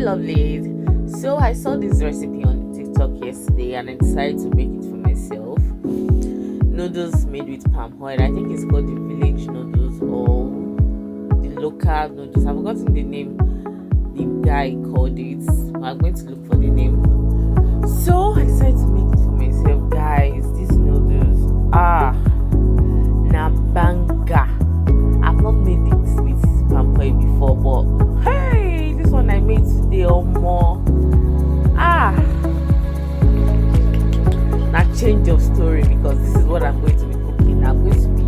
lovelies. So I saw this recipe on TikTok yesterday and I decided to make it for myself. Noodles made with palm oil. I think it's called the village noodles or the local noodles. I've forgotten the name the guy called it. I'm going to look for the name. So I decided to make it for myself, guys. These noodles are nabanga. I've not made it with palm oil before, but hey, this one I made today or more. Now change of story because this is what I'm going to be cooking. I'm going to be